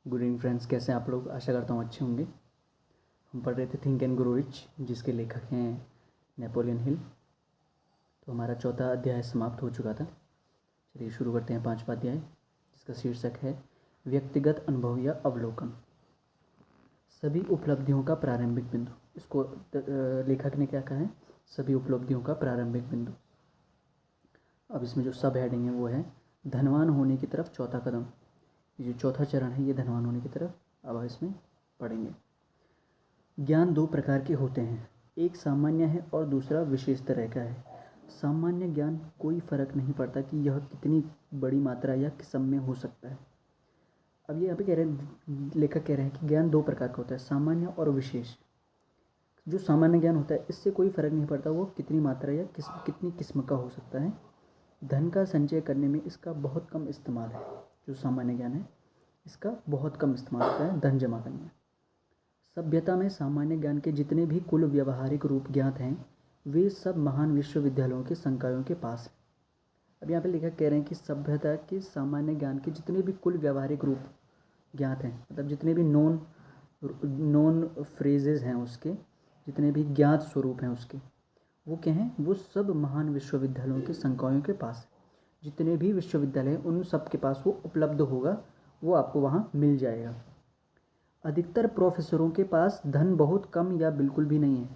Good evening friends, कैसे हैं आप लोग। आशा करता हूँ अच्छे होंगे। हम पढ़ रहे थे थिंक एंड ग्रो रिच, जिसके लेखक हैं नेपोलियन हिल। तो हमारा चौथा अध्याय समाप्त हो चुका था। चलिए शुरू करते हैं पांचवा अध्याय, जिसका शीर्षक है व्यक्तिगत अनुभव या अवलोकन। सभी उपलब्धियों का प्रारंभिक बिंदु। इसको लेखक ने क्या कहा है, सभी उपलब्धियों का प्रारंभिक बिंदु। अब इसमें जो सब हेडिंग है वो है धनवान होने की तरफ चौथा कदम। ये जो चौथा चरण है ये धनवान होने की तरफ। अब इसमें पढ़ेंगे। ज्ञान दो प्रकार के होते हैं, एक सामान्य है और दूसरा विशेष तरह का है। सामान्य ज्ञान कोई फर्क नहीं पड़ता कि यह कितनी बड़ी मात्रा या किस्म में हो सकता है। अब ये यहाँ पे कह रहे हैं, लेखक कह रहे हैं कि ज्ञान दो प्रकार का होता है, सामान्य और विशेष। जो सामान्य ज्ञान होता है इससे कोई फर्क नहीं पड़ता वो कितनी मात्रा या कितनी किस्म का हो सकता है। धन का संचय करने में इसका बहुत कम इस्तेमाल है। जो सामान्य ज्ञान है इसका बहुत कम इस्तेमाल होता है धन जमा करने में। सभ्यता में सामान्य ज्ञान के जितने भी कुल व्यवहारिक रूप ज्ञात हैं वे सब महान विश्वविद्यालयों के संकायों के पास हैं। अब यहाँ पे लेखक कह रहे हैं कि सभ्यता के सामान्य ज्ञान के जितने भी कुल व्यवहारिक रूप ज्ञात हैं, मतलब जितने भी नॉन फ्रेजेस हैं, उसके जितने भी ज्ञात स्वरूप हैं उसके, वो क्या हैं, वो सब महान विश्वविद्यालयों के संकायों के पास है। जितने भी विश्वविद्यालय हैं उन सब के पास वो उपलब्ध होगा, वो आपको वहाँ मिल जाएगा। अधिकतर प्रोफेसरों के पास धन बहुत कम या बिल्कुल भी नहीं है,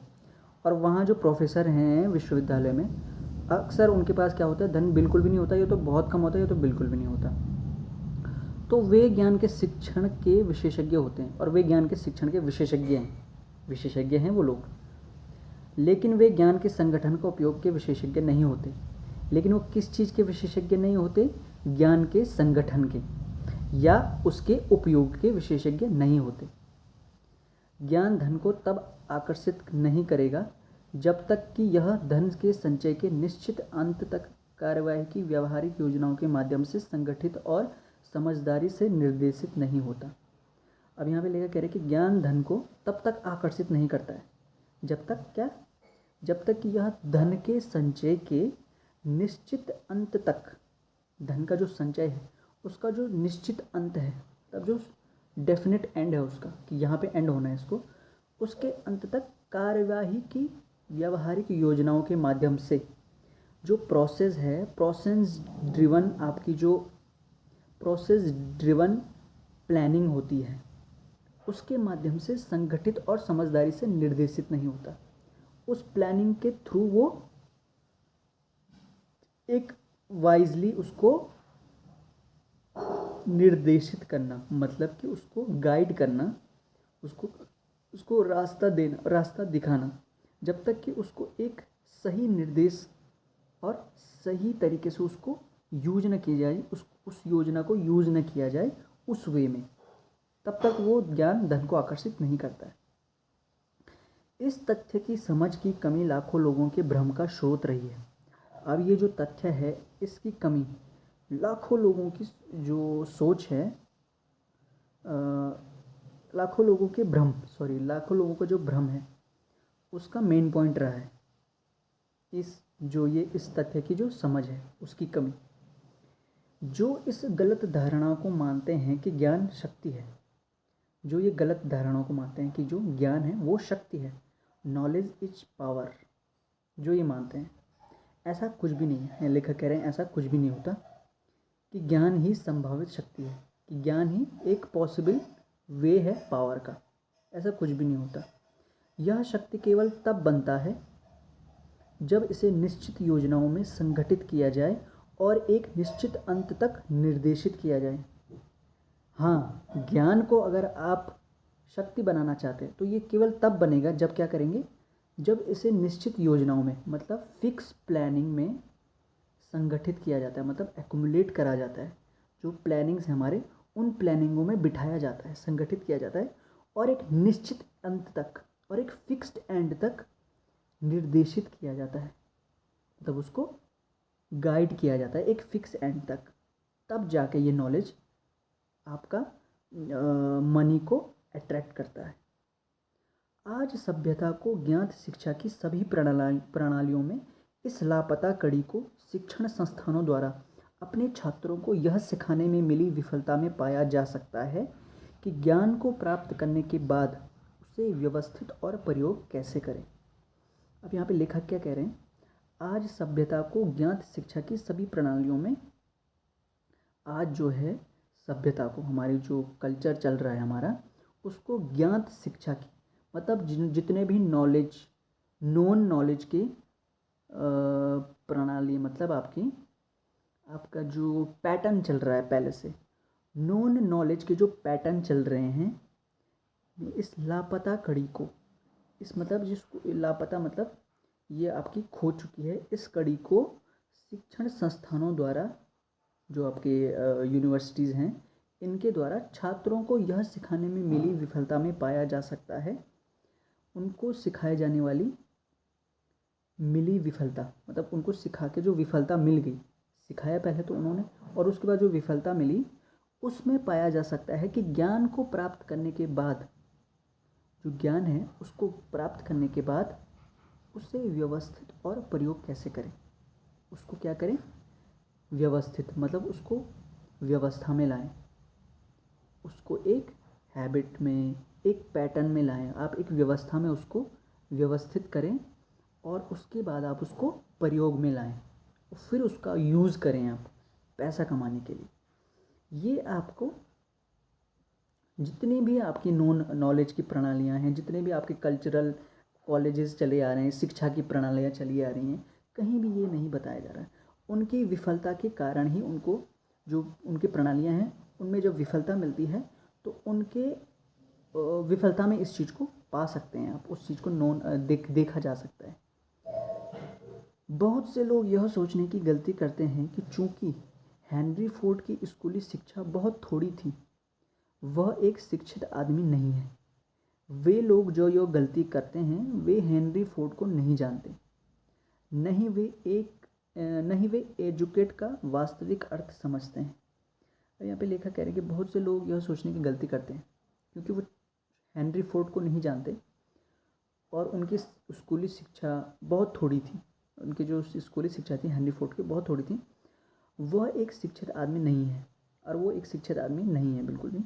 और वहाँ जो प्रोफेसर हैं विश्वविद्यालय में अक्सर उनके पास क्या होता है, धन बिल्कुल भी नहीं होता, या तो बहुत कम होता है या तो बिल्कुल भी नहीं होता। तो वे ज्ञान के शिक्षण के विशेषज्ञ होते हैं, और वे ज्ञान के शिक्षण के विशेषज्ञ हैं वो लोग। लेकिन वे ज्ञान के संगठन का उपयोग के विशेषज्ञ नहीं होते। लेकिन वो किस चीज़ के विशेषज्ञ नहीं होते, ज्ञान के संगठन के या उसके उपयोग के विशेषज्ञ नहीं होते। ज्ञान धन को तब आकर्षित नहीं करेगा जब तक कि यह धन के संचय के निश्चित अंत तक कार्यवाही की व्यावहारिक योजनाओं के माध्यम से संगठित और समझदारी से निर्देशित नहीं होता। अब यहाँ पे लेकर कह रहे हैं कि ज्ञान धन को तब तक आकर्षित नहीं करता है जब तक कि यह धन के संचय के निश्चित अंत तक, धन का जो संचय है उसका जो निश्चित अंत है, तब जो डेफिनेट एंड है उसका कि यहाँ पे एंड होना है इसको, उसके अंत तक कार्यवाही की व्यावहारिक योजनाओं के माध्यम से जो प्रोसेस है, प्रोसेस ड्रिवन प्लानिंग होती है, उसके माध्यम से संगठित और समझदारी से निर्देशित नहीं होता। उस प्लानिंग के थ्रू वो एक वाइजली उसको निर्देशित करना, मतलब कि उसको गाइड करना, उसको रास्ता दिखाना, जब तक कि उसको एक सही निर्देश और सही तरीके से उसको यूज न किया जाए, उस योजना को यूज न किया जाए उस वे में, तब तक वो ज्ञान धन को आकर्षित नहीं करता है। इस तथ्य की समझ की कमी लाखों लोगों के भ्रम का स्रोत रही है। अब ये जो तथ्य है इसकी कमी लाखों लोगों की जो सोच है, लाखों लोगों का जो भ्रम है उसका मेन पॉइंट रहा है। इस तथ्य की जो समझ है उसकी कमी। जो इस गलत धारणा को मानते हैं कि ज्ञान शक्ति है, जो ये गलत धारणाओं को मानते हैं कि जो ज्ञान है वो शक्ति है, नॉलेज इज पावर, जो ये मानते हैं, ऐसा कुछ भी नहीं है। लेखक कह रहे हैं ऐसा कुछ भी नहीं होता कि ज्ञान ही संभावित शक्ति है, कि ज्ञान ही एक पॉसिबल वे है पावर का, ऐसा कुछ भी नहीं होता। यह शक्ति केवल तब बनता है जब इसे निश्चित योजनाओं में संगठित किया जाए और एक निश्चित अंत तक निर्देशित किया जाए। हाँ, ज्ञान को अगर आप शक्ति बनाना चाहते हैं तो ये केवल तब बनेगा जब क्या करेंगे, जब इसे निश्चित योजनाओं में, मतलब फिक्स प्लानिंग में संगठित किया जाता है, मतलब एक्युमुलेट करा जाता है। जो प्लानिंग्स हैं हमारे, उन प्लानिंगों में बिठाया जाता है, संगठित किया जाता है, और एक निश्चित अंत तक और एक फिक्स्ड एंड तक निर्देशित किया जाता है, मतलब उसको गाइड किया जाता है एक फिक्स एंड तक। तब जाके ये नॉलेज आपका मनी को अट्रैक्ट करता है। आज सभ्यता को ज्ञात शिक्षा की सभी प्रणालियों में इस लापता कड़ी को शिक्षण संस्थानों द्वारा अपने छात्रों को यह सिखाने में मिली विफलता में पाया जा सकता है कि ज्ञान को प्राप्त करने के बाद उसे व्यवस्थित और प्रयोग कैसे करें। अब यहाँ पे लेखक क्या कह रहे हैं, आज सभ्यता को ज्ञात शिक्षा की सभी प्रणालियों में, आज जो है सभ्यता को, हमारी जो कल्चर चल रहा है हमारा, उसको ज्ञात शिक्षा की मतलब जितने भी नॉलेज, नॉन नॉलेज के प्रणाली, मतलब आपका जो पैटर्न चल रहा है पहले से, नॉन नॉलेज के जो पैटर्न चल रहे हैं, इस लापता कड़ी को, इस मतलब जिसको लापता मतलब ये आपकी खो चुकी है, इस कड़ी को शिक्षण संस्थानों द्वारा, जो आपके यूनिवर्सिटीज़ हैं, इनके द्वारा छात्रों को यह सिखाने में मिली विफलता में पाया जा सकता है। उनको सिखाए जाने वाली मिली विफलता मतलब उनको सिखा के जो विफलता मिल गई, सिखाया पहले तो उन्होंने, और उसके बाद जो विफलता मिली उसमें पाया जा सकता है कि ज्ञान को प्राप्त करने के बाद, जो ज्ञान है उसको प्राप्त करने के बाद उसे व्यवस्थित और प्रयोग कैसे करें। उसको क्या करें, व्यवस्थित मतलब उसको व्यवस्था में लाएं, उसको एक हैबिट में, एक पैटर्न में लाएं, आप एक व्यवस्था में उसको व्यवस्थित करें और उसके बाद आप उसको प्रयोग में लाएं, फिर उसका यूज़ करें आप पैसा कमाने के लिए। ये आपको जितनी भी आपकी नॉन नॉलेज की प्रणालियां हैं, जितने भी आपके कल्चरल कॉलेजेस चले आ रहे हैं, शिक्षा की प्रणालियां चली आ रही हैं, कहीं भी ये नहीं बताया जा रहा है। उनकी विफलता के कारण ही उनको, जो उनकी प्रणालियां हैं उनमें जब विफलता मिलती है तो उनके विफलता में इस चीज़ को पा सकते हैं आप, उस चीज़ को देखा जा सकता है। बहुत से लोग यह सोचने की गलती करते हैं कि चूंकि हेनरी फोर्ड की स्कूली शिक्षा बहुत थोड़ी थी, वह एक शिक्षित आदमी नहीं है। वे लोग जो यह गलती करते हैं वे हेनरी फोर्ड को नहीं जानते, नहीं वे एजुकेट का वास्तविक अर्थ समझते हैं। यहाँ पे लेखक कह रहे हैं कि बहुत से लोग यह सोचने की गलती करते हैं क्योंकि वो हेनरी फोर्ड को नहीं जानते और उनकी स्कूली शिक्षा बहुत थोड़ी थी, उनकी जो स्कूली शिक्षा थी हेनरी फोर्ड की बहुत थोड़ी थी। वह एक शिक्षित आदमी नहीं है और वो एक शिक्षित आदमी नहीं है बिल्कुल भी।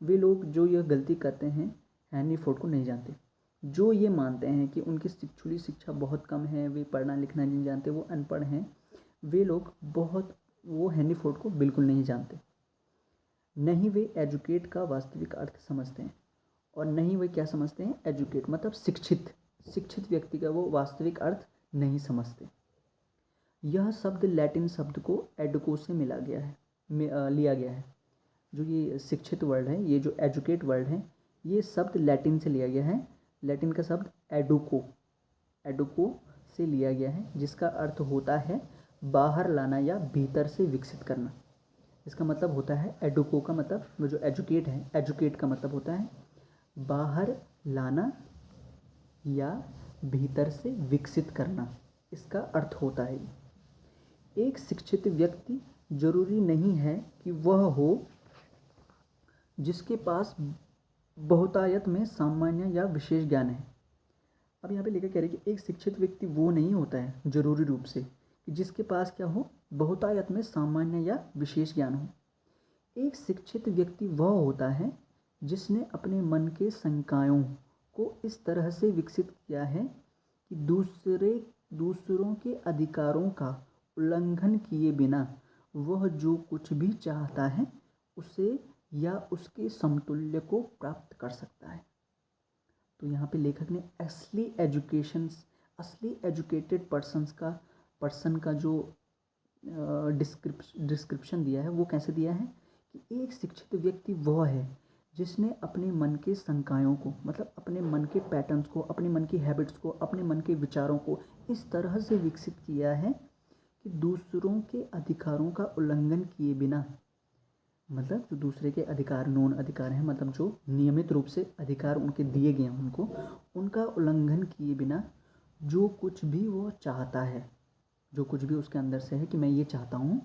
वे लोग जो यह गलती करते हैं हेनरी फोर्ड को नहीं जानते, जो ये मानते हैं कि उनकी स्कूली शिक्षा बहुत कम है, वे पढ़ना लिखना नहीं जानते, वो अनपढ़ हैं, वे लोग वो हेनरी फोर्ड को बिल्कुल नहीं जानते। नहीं वे एजुकेट का वास्तविक अर्थ समझते हैं और नहीं वे क्या समझते हैं, एजुकेट मतलब शिक्षित व्यक्ति का वो वास्तविक अर्थ नहीं समझते। यह शब्द लैटिन शब्द को एडुको से लिया गया है। जो ये शिक्षित वर्ड है, ये जो एजुकेट वर्ड है, ये शब्द लैटिन से लिया गया है। लैटिन का शब्द एडुको से लिया गया है, जिसका अर्थ होता है बाहर लाना या भीतर से विकसित करना। इसका मतलब होता है, एडुको का मतलब, वो जो एजुकेट है, एजुकेट का मतलब होता है बाहर लाना या भीतर से विकसित करना, इसका अर्थ होता है। एक शिक्षित व्यक्ति जरूरी नहीं है कि वह हो जिसके पास बहुतायत में सामान्य या विशेष ज्ञान है। अब यहाँ पे लेकर कह रहे हैं कि एक शिक्षित व्यक्ति वो नहीं होता है जरूरी रूप से कि जिसके पास क्या हो, बहुतायत में सामान्य या विशेष ज्ञान हो। एक शिक्षित व्यक्ति वह होता है जिसने अपने मन के संकायों को इस तरह से विकसित किया है कि दूसरों के अधिकारों का उल्लंघन किए बिना वह जो कुछ भी चाहता है उसे या उसके समतुल्य को प्राप्त कर सकता है। तो यहाँ पे लेखक ने असली एजुकेटेड पर्सन का जो डिस्क्रिप्शन दिया है वो कैसे दिया है कि एक शिक्षित व्यक्ति वह है जिसने अपने मन के संकायों को, मतलब अपने मन के पैटर्न्स को, अपने मन की हैबिट्स को, अपने मन के विचारों को इस तरह से विकसित किया है कि दूसरों के अधिकारों का उल्लंघन किए बिना, मतलब जो दूसरे के अधिकार, नॉन अधिकार हैं, मतलब जो नियमित रूप से अधिकार उनके दिए गए हैं उनको, उनका उल्लंघन किए बिना जो कुछ भी वो चाहता है, जो कुछ भी उसके अंदर से है कि मैं ये चाहता हूँ,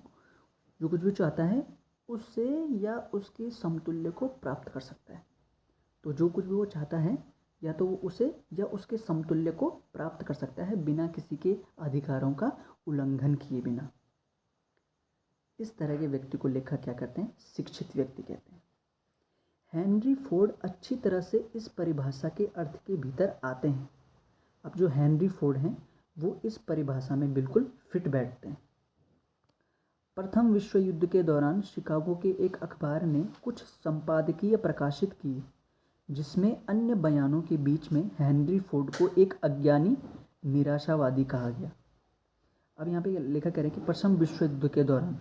जो कुछ भी चाहता है उससे या उसके समतुल्य को प्राप्त कर सकता है। तो जो कुछ भी वो चाहता है या तो वो उसे या उसके समतुल्य को प्राप्त कर सकता है बिना किसी के अधिकारों का उल्लंघन किए बिना। इस तरह के व्यक्ति को लेखक क्या कहते हैं, शिक्षित व्यक्ति कहते हैं। हेनरी फोर्ड अच्छी तरह से इस परिभाषा के अर्थ के भीतर आते हैं। अब जो हेनरी फोर्ड हैं वो इस परिभाषा में बिल्कुल फिट बैठते हैं। प्रथम विश्व युद्ध के दौरान शिकागो के एक अखबार ने कुछ संपादकीय प्रकाशित किए जिसमें अन्य बयानों के बीच में हेनरी फोर्ड को एक अज्ञानी निराशावादी कहा गया। अब यहाँ पे लेखक कह रहे हैं कि प्रथम विश्व युद्ध के दौरान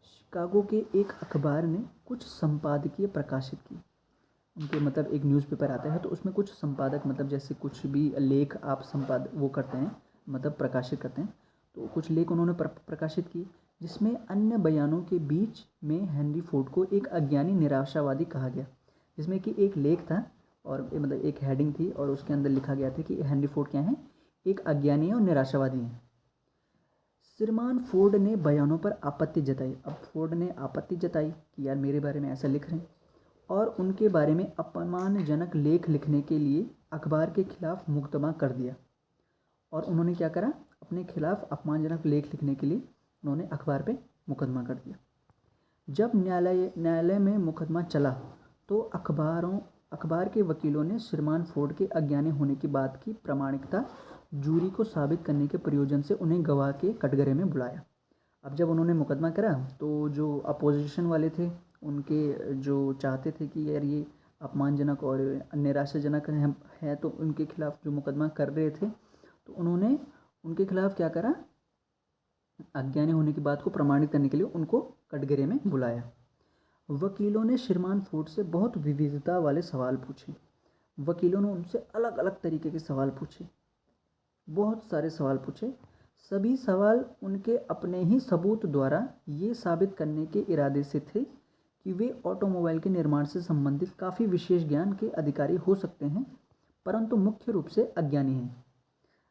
शिकागो के एक अखबार ने कुछ संपादकीय प्रकाशित किए। उनके मतलब एक न्यूज़पेपर आता है तो उसमें कुछ संपादक मतलब जैसे कुछ भी लेख आप वो करते हैं मतलब प्रकाशित करते हैं, तो कुछ लेख उन्होंने प्रकाशित किए जिसमें अन्य बयानों के बीच में हेनरी फोर्ड को एक अज्ञानी निराशावादी कहा गया। जिसमें कि एक लेख था और मतलब एक हेडिंग थी और उसके अंदर लिखा गया था कि हेनरी फोर्ड क्या है, एक अज्ञानी और निराशावादी हैं। श्रीमान फोर्ड ने बयानों पर आपत्ति जताई। अब फोर्ड ने आपत्ति जताई कि यार मेरे बारे में ऐसा लिख रहे हैं और उनके बारे में अपमानजनक लेख लिखने के लिए अखबार के खिलाफ मुकदमा कर दिया। और उन्होंने क्या करा, अपने खिलाफ अपमानजनक लेख लिखने के लिए उन्होंने अखबार पे मुकदमा कर दिया। जब न्यायालय में मुकदमा चला तो अखबार के वकीलों ने श्रीमान फोर्ड के अज्ञानी होने की बात की प्रामाणिकता जूरी को साबित करने के प्रयोजन से उन्हें गवाह के कटघरे में बुलाया। अब जब उन्होंने मुकदमा करा तो जो अपोजिशन वाले थे उनके जो चाहते थे कि यार ये अपमानजनक और निराशाजनक है तो उनके खिलाफ जो मुकदमा कर रहे थे तो उन्होंने उनके खिलाफ क्या करा, अज्ञानी होने की बात को प्रमाणित करने के लिए उनको कटघरे में बुलाया। वकीलों ने श्रीमान फोर्ड से बहुत विविधता वाले सवाल पूछे। वकीलों ने उनसे अलग अलग तरीके के सवाल पूछे, बहुत सारे सवाल पूछे। सभी सवाल उनके अपने ही सबूत द्वारा ये साबित करने के इरादे से थे कि वे ऑटोमोबाइल के निर्माण से संबंधित काफ़ी विशेष ज्ञान के अधिकारी हो सकते हैं परंतु मुख्य रूप से अज्ञानी हैं।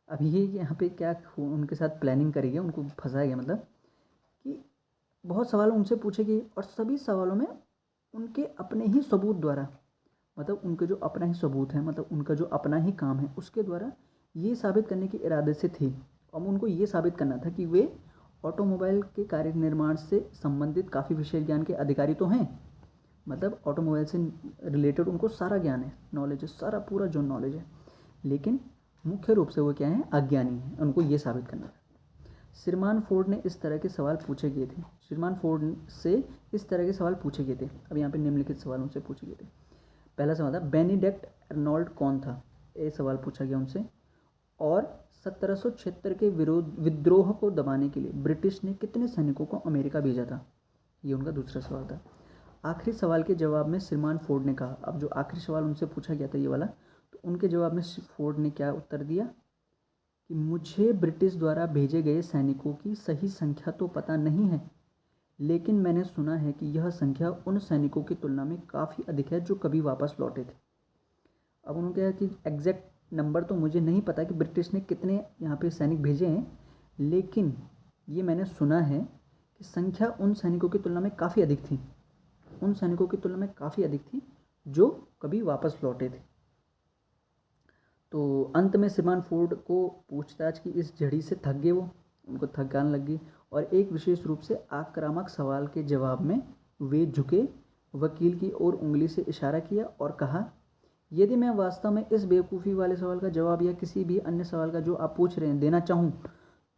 अब ये यहाँ पे क्या उनके साथ प्लानिंग करी गई, उनको फंसाया गया, मतलब कि बहुत सवाल उनसे पूछे गए और सभी सवालों में उनके अपने ही सबूत द्वारा, मतलब उनके जो अपना ही सबूत है, मतलब उनका जो अपना ही काम है उसके द्वारा ये साबित करने के इरादे से थे। अब उनको ये साबित करना था कि वे ऑटोमोबाइल के कार्य निर्माण से संबंधित काफ़ी विशेष ज्ञान के अधिकारी तो हैं, मतलब ऑटोमोबाइल से रिलेटेड उनको सारा ज्ञान है, नॉलेज है, सारा पूरा जो नॉलेज है, लेकिन मुख्य रूप से वो क्या है, अज्ञानी है। उनको ये साबित करना था। श्रीमान फोर्ड ने इस तरह के सवाल पूछे गए थे, श्रीमान फोर्ड से इस तरह के सवाल पूछे गए थे। अब यहाँ पे निम्नलिखित सवाल उनसे पूछे गए थे। पहला सवाल था बेनेडिक्ट अर्नोल्ड कौन था, ये सवाल पूछा गया उनसे। और 1776 के विद्रोह को दबाने के लिए ब्रिटिश ने कितने सैनिकों को अमेरिका भेजा था, ये उनका दूसरा सवाल था। आखिरी सवाल के जवाब में श्रीमान फोर्ड ने कहा, अब जो आखिरी सवाल उनसे पूछा गया था ये वाला, तो उनके जवाब में फोर्ड ने क्या उत्तर दिया कि मुझे ब्रिटिश द्वारा भेजे गए सैनिकों की सही संख्या तो पता नहीं है, लेकिन मैंने सुना है कि यह संख्या उन सैनिकों की तुलना में काफ़ी अधिक है जो कभी वापस लौटे थे। अब उन्होंने कहा कि एग्जैक्ट नंबर तो मुझे नहीं पता कि ब्रिटिश ने कितने यहाँ पे सैनिक भेजे हैं, लेकिन ये मैंने सुना है कि संख्या उन सैनिकों की तुलना में काफ़ी अधिक थी, उन सैनिकों की तुलना में काफ़ी अधिक थी जो कभी वापस लौटे थे। तो अंत में श्रीमान फोर्ड को पूछताछ की इस झड़ी से थक गए, वो उनको थकान लग गई और एक विशेष रूप से आक्रामक सवाल के जवाब में वे झुके, वकील की ओर उंगली से इशारा किया और कहा, यदि मैं वास्तव में इस बेवकूफ़ी वाले सवाल का जवाब या किसी भी अन्य सवाल का जो आप पूछ रहे हैं देना चाहूँ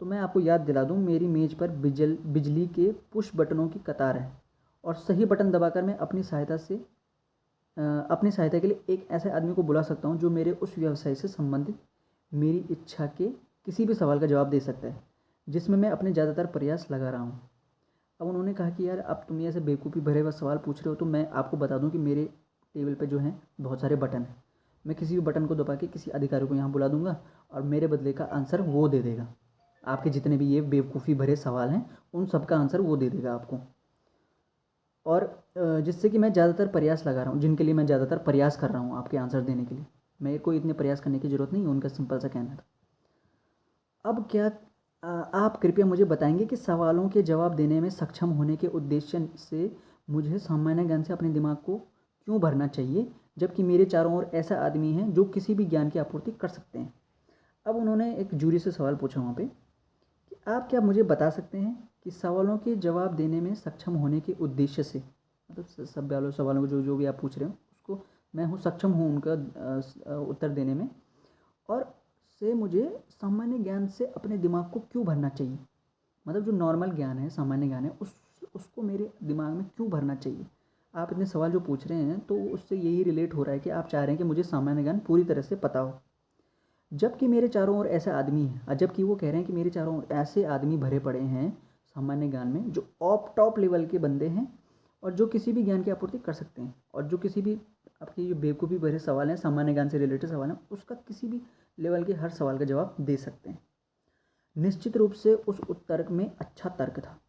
तो मैं आपको याद दिला दूँ, मेरी मेज़ पर बिजली के पुश बटनों की कतार है और सही बटन दबाकर मैं अपनी सहायता के लिए एक ऐसे आदमी को बुला सकता हूँ जो मेरे उस व्यवसाय से संबंधित मेरी इच्छा के किसी भी सवाल का जवाब दे सकता है जिसमें मैं अपने ज़्यादातर प्रयास लगा रहा हूँ। अब उन्होंने कहा कि यार अब तुम ऐसे बेवकूफ़ी भरे हुए सवाल पूछ रहे हो तो मैं आपको बता दूं कि मेरे टेबल पे जो है बहुत सारे बटन हैं, मैं किसी भी बटन को दबा के किसी अधिकारी को यहाँ बुला दूंगा और मेरे बदले का आंसर वो दे देगा। आपके जितने भी ये बेवकूफ़ी भरे सवाल हैं उन सब का आंसर वो दे देगा आपको, और जिससे कि मैं ज़्यादातर प्रयास लगा रहा हूँ, जिनके लिए मैं ज़्यादातर प्रयास कर रहा हूँ आपके आंसर देने के लिए, मेरे को इतने प्रयास करने की ज़रूरत नहीं है, उनका सिंपल सा कहना था। अब क्या आप कृपया मुझे बताएंगे कि सवालों के जवाब देने में सक्षम होने के उद्देश्य से मुझे सामान्य ज्ञान से अपने दिमाग को क्यों भरना चाहिए जबकि मेरे चारों ओर ऐसा आदमी है जो किसी भी ज्ञान की आपूर्ति कर सकते हैं। अब उन्होंने एक जूरी से सवाल पूछा वहाँ पे कि आप क्या मुझे बता सकते हैं कि सवालों के जवाब देने में सक्षम होने के उद्देश्य से मतलब सब वालों सवालों को जो जो भी आप पूछ रहे हो उसको मैं हूँ सक्षम हूँ उनका उत्तर देने में। और से मुझे सामान्य ज्ञान से अपने दिमाग को क्यों भरना चाहिए, मतलब जो नॉर्मल ज्ञान है, सामान्य ज्ञान है, उसको मेरे दिमाग में क्यों भरना चाहिए। आप इतने सवाल जो पूछ रहे हैं तो उससे यही रिलेट हो रहा है कि आप चाह रहे हैं कि मुझे सामान्य ज्ञान पूरी तरह से पता हो, जबकि मेरे चारों ओर ऐसे आदमी हैं, जबकि वो कह रहे हैं कि मेरे चारों ओर ऐसे आदमी भरे पड़े हैं सामान्य ज्ञान में जो टॉप लेवल के बंदे हैं और जो किसी भी ज्ञान की आपूर्ति कर सकते हैं, और जो किसी भी आपके जो बेवकूफ़ी भरे सवाल हैं, सामान्य ज्ञान से रिलेटेड सवाल हैं, उसका किसी भी लेवल के हर सवाल का जवाब दे सकते हैं। निश्चित रूप से उस उत्तर में अच्छा तर्क था।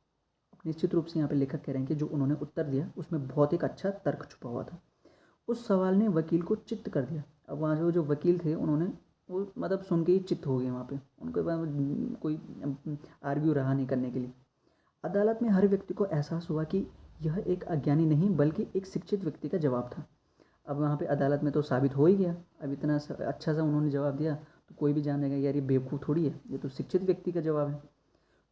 निश्चित रूप से यहाँ पे लेखक कह रहे हैं कि जो उन्होंने उत्तर दिया उसमें बहुत एक अच्छा तर्क छुपा हुआ था। उस सवाल ने वकील को चित्त कर दिया। अब वहाँ जो वकील थे उन्होंने वो मतलब सुन के ही चित्त हो गए वहाँ पे, उनके पास कोई आर्ग्यू रहा नहीं करने के लिए। अदालत में हर व्यक्ति को एहसास हुआ कि यह एक अज्ञानी नहीं बल्कि एक शिक्षित व्यक्ति का जवाब था। अब वहाँ पे अदालत में तो साबित हो ही गया, अब इतना अच्छा सा उन्होंने जवाब दिया तो कोई भी जानेगा यार ये बेवकूफ़ थोड़ी है, ये तो शिक्षित व्यक्ति का जवाब है।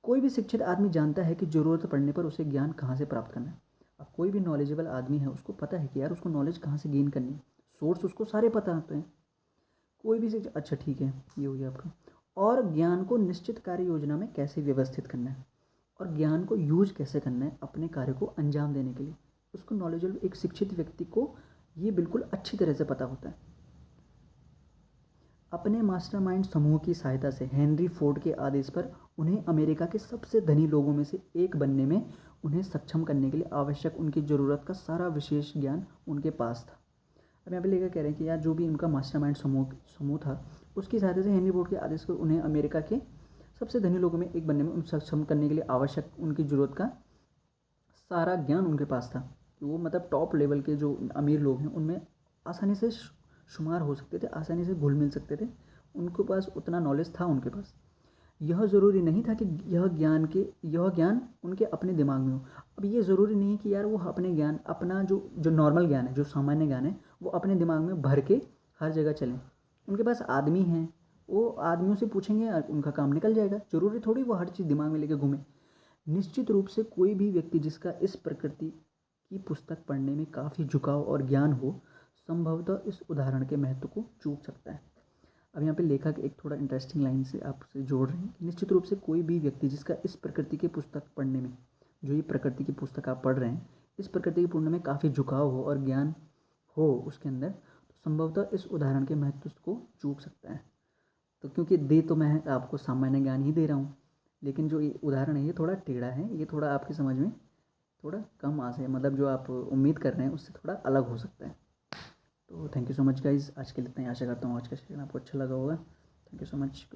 कोई भी शिक्षित आदमी जानता है कि ज़रूरत पड़ने पर उसे ज्ञान कहाँ से प्राप्त करना है। अब कोई भी नॉलेजेबल आदमी है उसको पता है कि यार उसको नॉलेज कहाँ से गेन करनी है, सोर्स उसको सारे पता होते हैं। कोई भी शिक्षित, अच्छा ठीक है ये हो गया आपका। और ज्ञान को निश्चित कार्य योजना में कैसे व्यवस्थित करना है और ज्ञान को यूज कैसे करना है अपने कार्य को अंजाम देने के लिए, उसको नॉलेजेबल एक शिक्षित व्यक्ति को ये बिल्कुल अच्छी तरह से पता होता है। अपने मास्टरमाइंड समूह की सहायता से हेनरी फोर्ड के आदेश पर उन्हें अमेरिका के सबसे धनी लोगों में से एक बनने में उन्हें सक्षम करने के लिए आवश्यक उनकी ज़रूरत का सारा विशेष ज्ञान उनके पास था। अब यहाँ पे लेकर कह रहे हैं कि यार जो भी उनका मास्टरमाइंड समूह था उसकी सहायता से हेनरी फोर्ड के आदेश पर उन्हें अमेरिका के सबसे धनी लोगों में एक बनने में उन सक्षम करने के लिए आवश्यक उनकी ज़रूरत का सारा ज्ञान उनके पास था। कि वो मतलब टॉप लेवल के जो अमीर लोग हैं उनमें आसानी से शुमार हो सकते थे, आसानी से घुल मिल सकते थे, उनके पास उतना नॉलेज था उनके पास। यह ज़रूरी नहीं था कि यह ज्ञान उनके अपने दिमाग में हो। अब ये ज़रूरी नहीं कि यार वो अपने ज्ञान अपना जो नॉर्मल ज्ञान है, जो सामान्य ज्ञान है, वो अपने दिमाग में भर के हर जगह चलें। उनके पास आदमी हैं, वो आदमियों से पूछेंगे उनका काम निकल जाएगा, ज़रूरी थोड़ी वो हर चीज़ दिमाग में लेके घूमे। निश्चित रूप से कोई भी व्यक्ति जिसका इस प्रकृति की पुस्तक पढ़ने में काफ़ी झुकाव और ज्ञान हो संभवतः इस उदाहरण के महत्व को चूक सकता है। अब यहाँ पे लेखक एक थोड़ा इंटरेस्टिंग लाइन से आपसे जोड़ रहे हैं कि निश्चित रूप से कोई भी व्यक्ति जिसका इस प्रकृति की पुस्तक पढ़ने में, जो ये प्रकृति की पुस्तक आप पढ़ रहे हैं, इस प्रकृति की पढ़ने में काफ़ी झुकाव हो और ज्ञान हो उसके अंदर, तो संभवतः इस उदाहरण के महत्व को चूक सकता है। तो क्योंकि तो मैं आपको सामान्य ज्ञान ही दे रहा हूँ, लेकिन जो ये उदाहरण है ये थोड़ा टेढ़ा है, ये थोड़ा आपकी समझ में थोड़ा कम आस है, मतलब जो आप उम्मीद कर रहे हैं उससे थोड़ा अलग हो सकता है। तो thank you so much guys, आज के लिए इतना ही। आशा करता हूँ आज का सेशन आपको अच्छा लगा होगा। Thank you so much.